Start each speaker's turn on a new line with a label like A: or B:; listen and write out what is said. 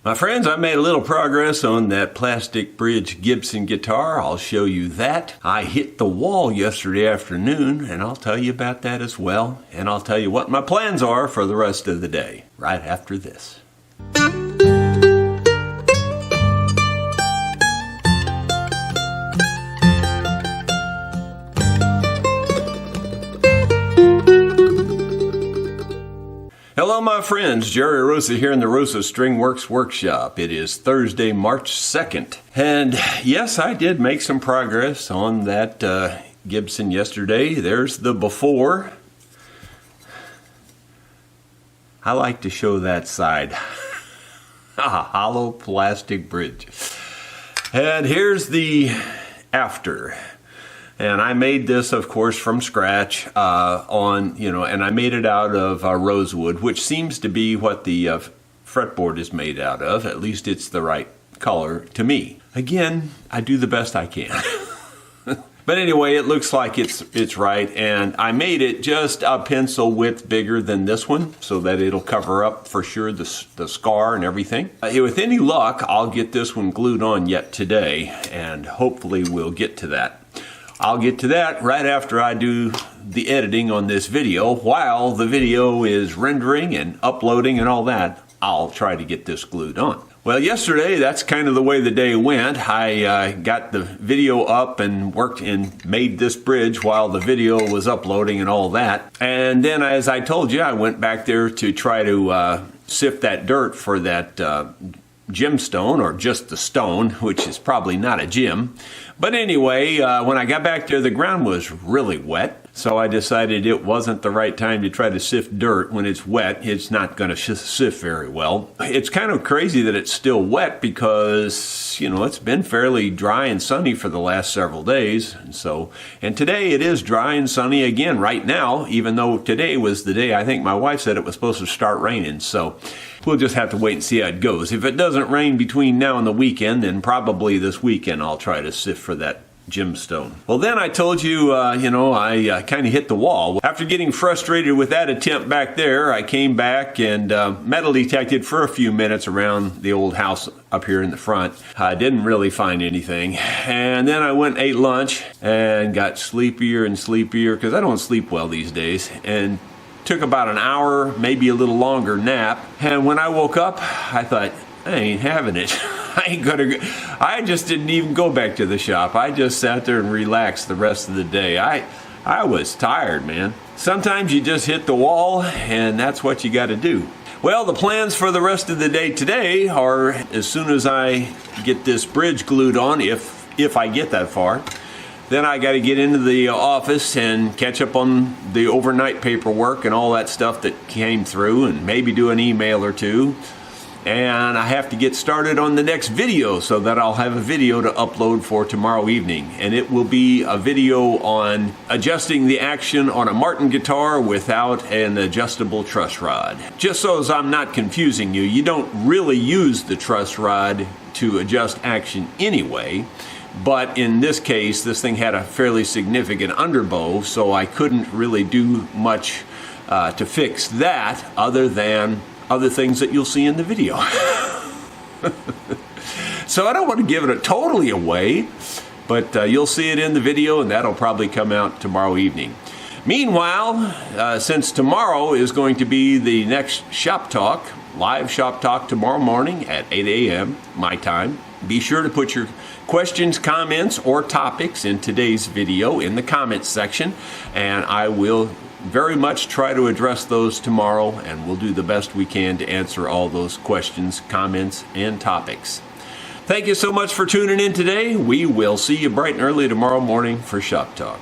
A: My friends, I made a little progress on that Plastic Bridge Gibson guitar. I'll show you that. I hit the wall yesterday afternoon, and I'll tell you about that as well. And I'll tell you what my plans are for the rest of the day, right after this. Hello my friends, Jerry Rosa here in the Rosa String Works Workshop. It is Thursday, March 2nd. And yes, I did make some progress on that Gibson yesterday. There's the before. I like to show that side. A hollow plastic bridge. And here's the after. And I made this, of course, from scratch and I made it out of rosewood, which seems to be what the fretboard is made out of. At least it's the right color to me. Again, I do the best I can. But anyway, it looks like it's right, and I made it just a pencil width bigger than this one so that it'll cover up for sure the scar and everything. With any luck, I'll get this one glued on yet today, and hopefully we'll get to that. I'll get to that right after I do the editing on this video. While the video is rendering and uploading and all that, I'll try to get this glued on. Well, yesterday, that's kind of the way the day went. I got the video up and worked and made this bridge while the video was uploading and all that. And then, as I told you, I went back there to try to sift that dirt for that gemstone, or just the stone, which is probably not a gem. But anyway, when I got back there, the ground was really wet. So I decided it wasn't the right time to try to sift dirt. When it's wet, it's not going to sift very well. It's kind of crazy that it's still wet because, you know, it's been fairly dry and sunny for the last several days. And today it is dry and sunny again right now, even though today was the day I think my wife said it was supposed to start raining. So we'll just have to wait and see how it goes. If it doesn't rain between now and the weekend, then probably this weekend I'll try to sift for that gemstone. Well, then I told you, I kind of hit the wall. After getting frustrated with that attempt back there, I came back and metal detected for a few minutes around the old house up here in the front. I didn't really find anything. And then I went and ate lunch and got sleepier and sleepier because I don't sleep well these days. And took about an hour, maybe a little longer nap. And when I woke up, I thought, I ain't having it. I just didn't even go back to the shop. I just sat there and relaxed the rest of the day. I was tired, man. Sometimes you just hit the wall, and that's what you got to do. Well, the plans for the rest of the day today are, as soon as I get this bridge glued on, if I get that far, then I got to get into the office and catch up on the overnight paperwork and all that stuff that came through, and maybe do an email or two. And I have to get started on the next video so that I'll have a video to upload for tomorrow evening. And it will be a video on adjusting the action on a Martin guitar without an adjustable truss rod. Just so as I'm not confusing you, you don't really use the truss rod to adjust action anyway. But in this case, this thing had a fairly significant underbow, so I couldn't really do much to fix that other than other things that you'll see in the video. So I don't want to give it totally away, but you'll see it in the video, and that'll probably come out tomorrow evening. Meanwhile, since tomorrow is going to be the next shop talk, live shop talk tomorrow morning at 8 a.m. my time, be sure to put your questions, comments, or topics in today's video in the comments section, and I will very much try to address those tomorrow, and we'll do the best we can to answer all those questions, comments, and topics. Thank you so much for tuning in today. We will see you bright and early tomorrow morning for Shop Talk.